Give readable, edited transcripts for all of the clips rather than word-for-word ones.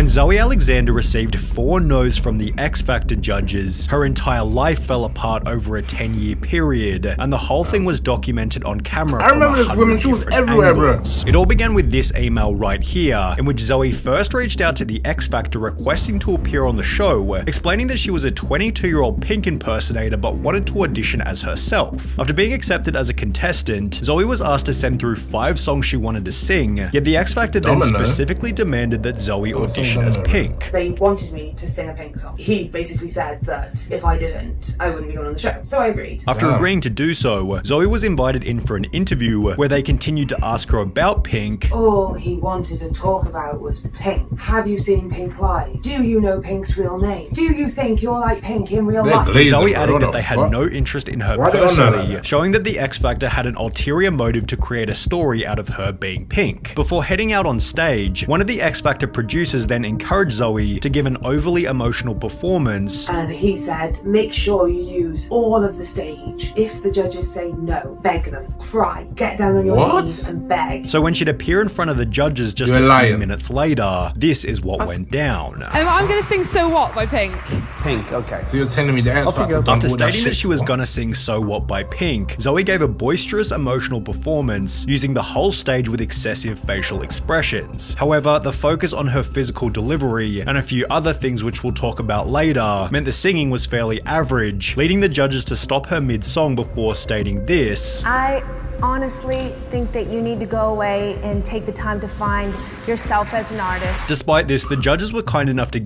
When Zoe Alexander received 4 no's from the X Factor judges, her entire life fell apart over a 10-year period, and the whole thing was documented on camera. I remember this woman, she was everywhere, bro. It all began with this email right here, in which Zoe first reached out to the X Factor requesting to appear on the show, explaining that she was a 22-year-old Pink impersonator but wanted to audition as herself. After being accepted as a contestant, Zoe was asked to send through 5 songs she wanted to sing, yet the X Factor then specifically demanded that Zoe audition as Pink. They wanted me to sing a Pink song. He basically said that if I didn't, I wouldn't be going on the show. So I agreed. After agreeing to do so, Zoe was invited in for an interview where they continued to ask her about Pink. All he wanted to talk about was Pink. Have you seen Pink live? Do you know Pink's real name? Do you think you're like Pink in real life? Zoe added that they had no interest in her personally, showing that the X Factor had an ulterior motive to create a story out of her being Pink. Before heading out on stage, one of the X Factor producers then encouraged Zoe to give an overly emotional performance. And he said, make sure you use all of the stage. If the judges say no, beg them, cry, get down on your knees and beg. So when she'd appear in front of the judges just a few minutes later, this is what went down. And I'm gonna sing So What by Pink. Pink, okay. So you're telling me the X Factor. After stating that she was gonna sing So What by Pink, Zoe gave a boisterous emotional performance, using the whole stage with excessive facial expressions. However, the focus on her physical delivery and a few other things which we'll talk about later meant the singing was fairly average, leading the judges to stop her mid-song before stating this. I honestly think that you need to go away and take the time to find yourself as an artist. Despite this, the judges were kind enough to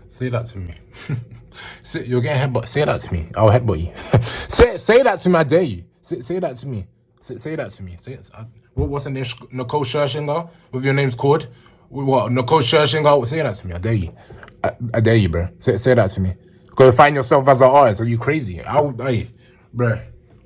say that to me. You're getting headbutt. Say that to me. I'll headbutt you. say that to me. I dare you. Say that to me. Say that to me. Say it. What's her name? Nicole Scherzinger? What your name's called? What? Nicole Scherzinger? Say that to me. I dare you. I dare you, bro. Say that to me. Go find yourself as an artist. Are you crazy? Hey, bro.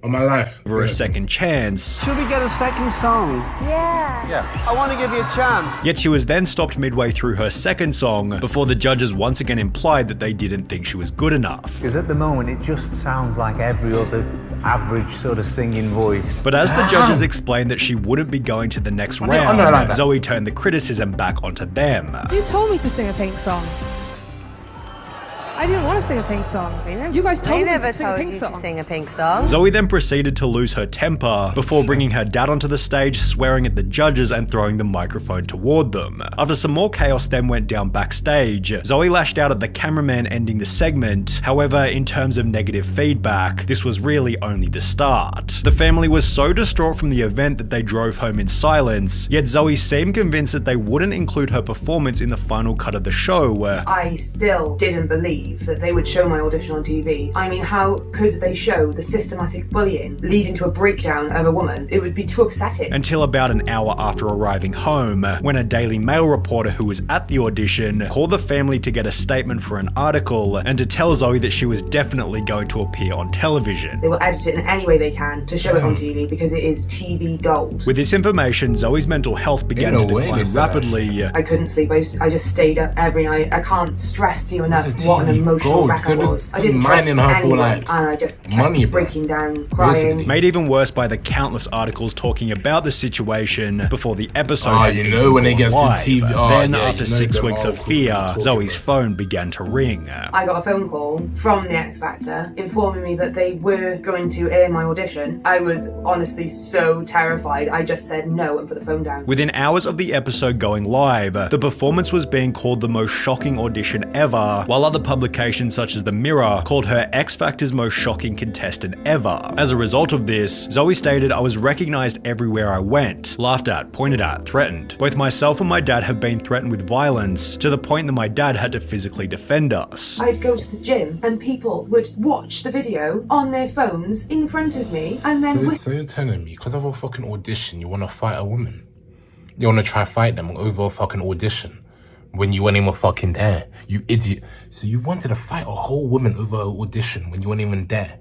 On my life. For a second chance. Should we get a second song? Yeah. I want to give you a chance. Yet she was then stopped midway through her second song before the judges once again implied that they didn't think she was good enough. Because at the moment it just sounds like every other average sort of singing voice. But as the judges explained that she wouldn't be going to the next round, Zoe turned the criticism back onto them. You told me to sing a Pink song. I didn't want to sing a Pink song. You guys told me to sing a Pink song. Zoe then proceeded to lose her temper before bringing her dad onto the stage, swearing at the judges and throwing the microphone toward them. After some more chaos then went down backstage, Zoe lashed out at the cameraman ending the segment. However, in terms of negative feedback, this was really only the start. The family was so distraught from the event that they drove home in silence, yet Zoe seemed convinced that they wouldn't include her performance in the final cut of the show. I still didn't believe that they would show my audition on TV. I mean, how could they show the systematic bullying leading to a breakdown of a woman? It would be too upsetting. Until about an hour after arriving home, when a Daily Mail reporter who was at the audition called the family to get a statement for an article and to tell Zoe that she was definitely going to appear on television. They will edit it in any way they can to show it on TV because it is TV gold. With this information, Zoe's mental health began to decline rapidly. I couldn't sleep. I just stayed up every night. I can't stress to you enough what an emotional wreck I was. I didn't trust anyone, and I just kept breaking down, crying. Made even worse by the countless articles talking about the situation before the episode you know when they get live. TV. Then, after 6 weeks of fear, Zoe's phone began to ring. I got a phone call from the X Factor informing me that they were going to air my audition. I was honestly so terrified. I just said no and put the phone down. Within hours of the episode going live, the performance was being called the most shocking audition ever, while other publications such as The Mirror called her X Factor's most shocking contestant ever. As a result of this, Zoe stated, "I was recognized everywhere I went, laughed at, pointed at, threatened. Both myself and my dad have been threatened with violence, to the point that my dad had to physically defend us." I'd go to the gym and people would watch the video on their phones in front of me and then... So you're telling me, because of a fucking audition, you want to fight a woman? You want to try fight them over a fucking audition? When you weren't even fucking there, you idiot. So you wanted to fight a whole woman over an audition when you weren't even there.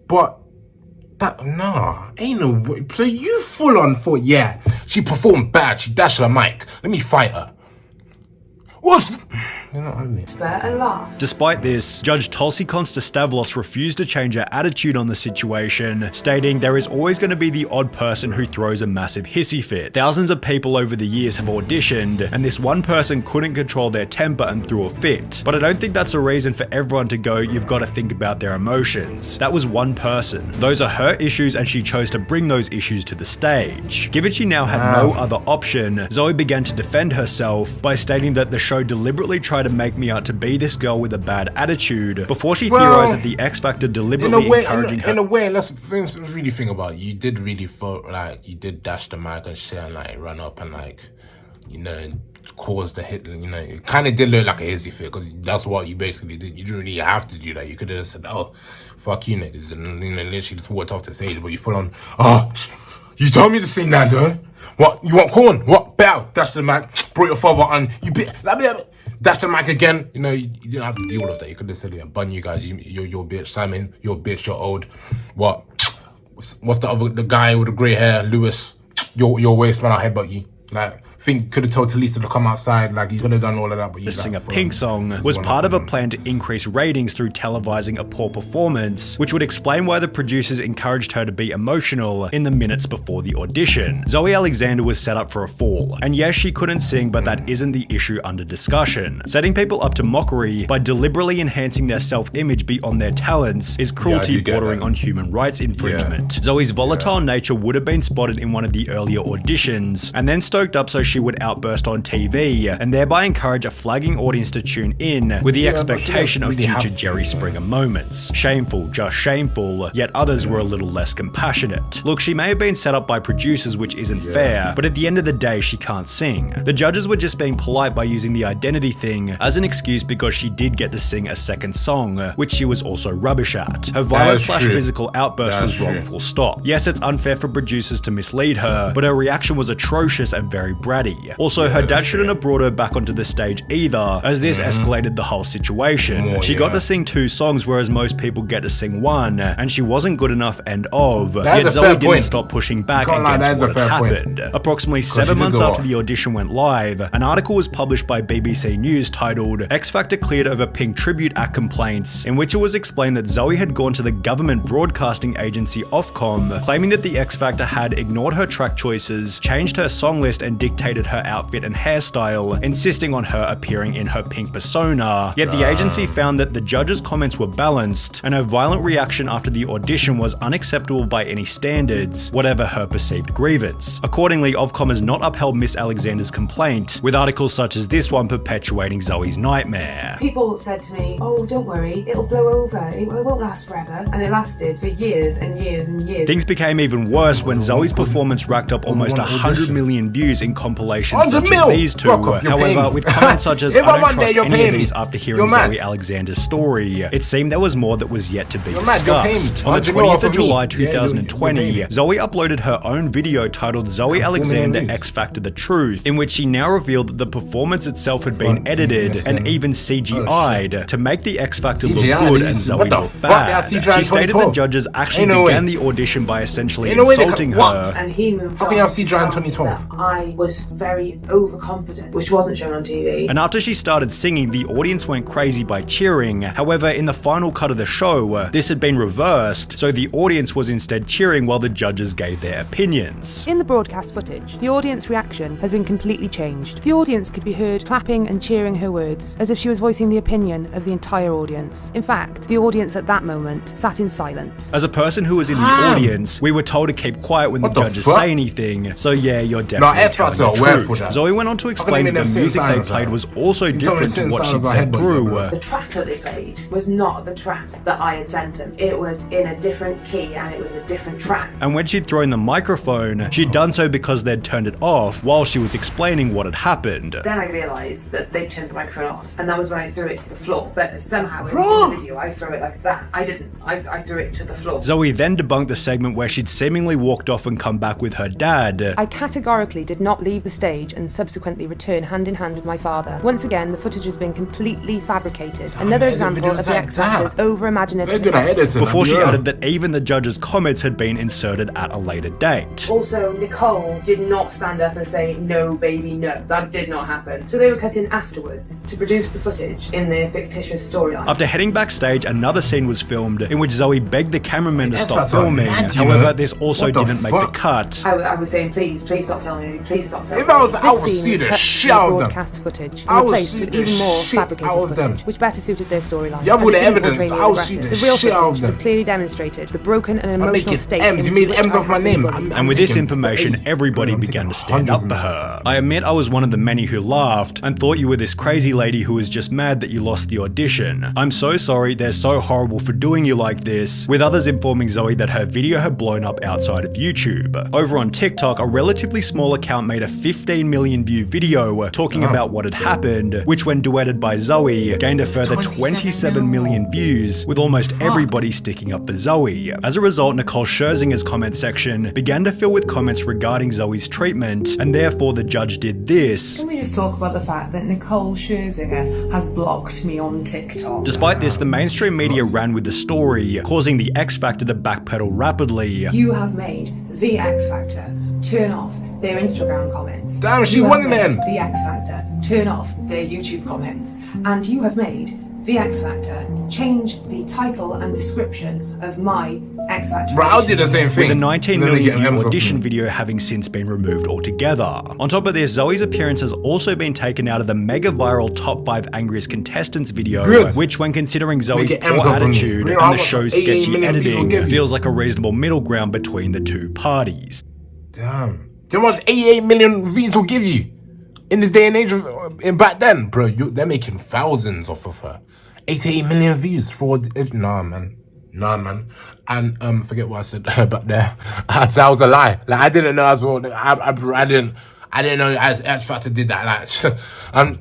But ain't no way. So you full on thought, yeah, she performed bad, she dashed her mic, let me fight her. You're not ugly. And laugh. Despite this, Judge Tulsi Konstastavlos refused to change her attitude on the situation, stating there is always going to be the odd person who throws a massive hissy fit. Thousands of people over the years have auditioned, and this one person couldn't control their temper and threw a fit. But I don't think that's a reason for everyone to go, you've got to think about their emotions. That was one person. Those are her issues, and she chose to bring those issues to the stage. Given she now had no other option, Zoe began to defend herself by stating that the show deliberately tried to make me out to be this girl with a bad attitude, before she theorized that the X Factor deliberately encouraging her. In a way, let's really think about it. You did really feel like you did dash the mic and shit and like run up and like, you know, cause the hit, you know, it kind of did look like a hissy fit because that's what you basically did. You didn't really have to do that. You could have said, oh, fuck you niggas, and you know, literally just walked off the stage, but you full on, oh, you told me to sing that though. What, you want corn? What? Bow, dash the mic, brought your father on, you bit, dash the mic again. You know, you didn't have to deal with that. You could have said, yeah, bun you guys, you're a bitch. Simon, you're a bitch, you're old. What? What's the guy with the grey hair? Lewis, your waist man, I headbutt you. Like, think could have told Talisa to come outside, like he could have done all of that, but The Singer Pink song was part of a plan to increase ratings through televising a poor performance, which would explain why the producers encouraged her to be emotional in the minutes before the audition. Zoe Alexander was set up for a fall, and yes, she couldn't sing, but that isn't the issue under discussion. Setting people up to mockery by deliberately enhancing their self-image beyond their talents is cruelty bordering on human rights infringement. Zoe's volatile nature would have been spotted in one of the earlier auditions, and then stoked up so she would outburst on TV, and thereby encourage a flagging audience to tune in with the expectation of future Jerry Springer moments. Shameful, just shameful, yet others were a little less compassionate. Look, she may have been set up by producers, which isn't fair, but at the end of the day, she can't sing. The judges were just being polite by using the identity thing as an excuse because she did get to sing a second song, which she was also rubbish at. Her violent/physical outburst was wrong, full stop. Yes, it's unfair for producers to mislead her, but her reaction was atrocious and very bratty. Also, her dad shouldn't have brought her back onto the stage either, as this escalated the whole situation. She got to sing 2 songs, whereas most people get to sing 1, and she wasn't good enough yet Zoe didn't stop pushing back against what had happened. Approximately 7 months after the audition went live, an article was published by BBC News titled X Factor Cleared Over Pink Tribute Act Complaints, in which it was explained that Zoe had gone to the government broadcasting agency Ofcom, claiming that the X Factor had ignored her track choices, changed her song list, and dictated her outfit and hairstyle, insisting on her appearing in her pink persona. Yet the agency found that the judges' comments were balanced, and her violent reaction after the audition was unacceptable by any standards, whatever her perceived grievance. Accordingly, Ofcom has not upheld Miss Alexander's complaint, with articles such as this one perpetuating Zoe's nightmare. People said to me, oh, don't worry, it'll blow over, it won't last forever. And it lasted for years and years and years. Things became even worse when Zoe's performance racked up almost 100 million views in compilations such as these two. However, with comments such as, I don't trust any of these after hearing Zoe Alexander's story, it seemed there was more that was yet to be discussed. On the 20th of July 2020, Zoe uploaded her own video titled Zoe Alexander X Factor The Truth, in which she now revealed that the performance itself had been edited and even CGI'd to make the X Factor look good and Zoe look bad. She stated the judges actually began the audition by essentially insulting her. And he moved on that I was very overconfident, which wasn't shown on TV. And after she started singing, the audience went crazy by cheering. However, in the final cut of the show, this had been reversed, so the audience was instead cheering while the judges gave their opinions. In the broadcast footage, the audience reaction has been completely changed. The audience could be heard clapping and cheering her words, as if she was voicing the opinion of the entire audience. In fact, the audience at that moment sat in silence. As a person who was in the audience, we were told to keep quiet when the judges say anything, so yeah, you're definitely telling the truth. Zoe went on to explain that the music they played was also different to what she'd said through. The track that they played was not the track that I had sent him. It was in a different key and it was a different track. And when she'd thrown the microphone, she'd done so because they'd turned it off while she was explaining what had happened. Then I realised that they'd turned the microphone off, and that was when I threw it to the floor. But somehow in the video I threw it like that. I didn't. I threw it to the floor. Zoe then debunked the segment where she'd seemingly walked off and come back with her dad. I categorically did not leave the stage and subsequently return hand in hand with my father. Once again, the footage has been completely fabricated. Another example of the X Factor's over-imaginative editing. Before she added that even the judges' comments had been inserted at a later date. Also, Nicole did not stand up and say, no, baby, no. That did not happen. So they were cut in afterwards to produce the footage in their fictitious storyline. After heading backstage, another scene was filmed in which Zoe begged the cameraman to stop That's filming. mad, However, this also What the didn't make the fuck? cut. I was saying, please stop filming me, please stop filming If I was, me. I would This see scene the was shit cut out from of them. broadcast footage I and will replaced see with the even more shit fabricated out of them. footage, which better suited their storyline. Yeah, as with it the didn't evidence, portray me I will as see aggressive. the The real shit out of footage them. would clearly demonstrated the broken and emotional making state M's. You into made which M's I off my had been name. bullied. And with this taking information, 8. everybody I'm began taking to stand up 100 for her. I admit I was one of the many who laughed and thought you were this crazy lady who was just mad that you lost the audition. I'm so sorry, they're so horrible for doing you like this, with others informing Zoe that her video had blown up outside of YouTube. Over on TikTok, a relatively small account made a 15 million view video talking about what had happened, which when duetted by Zoe, gained a further 27 million views, with almost everybody sticking up for Zoe. As a result, Nicole Scherzinger's comment section began to fill with comments regarding Zoe's treatment, and therefore the judge did this. Can we just talk about the fact that Nicole Scherzinger has blocked me on TikTok? Despite this, the mainstream media ran with the story, causing the X Factor to backpedal rapidly. You have made the X Factor turn off their Instagram comments. Damn, she You have won made then. The X Factor turn off their YouTube comments. And you have made the X Factor change the title and description of my X Factor. Bro, I did the same thing. With the 19 And then they million get view M's off audition me. video having since been removed altogether. On top of this, Zoe's appearance has also been taken out of the mega viral Top 5 Angriest Contestants video, Good. which when considering Zoe's get poor M's off of me. attitude You know, I and the got show's 88 sketchy million views editing, will give you. feels like a reasonable middle ground between the two parties. Damn. How much 88 million views will give you? In this day and age, back then, bro, they're making thousands off of her. 88 million views for... Nah, man. And forget what I said back there. That was a lie. Like, I didn't know as well. I didn't know X Factor did that. Like,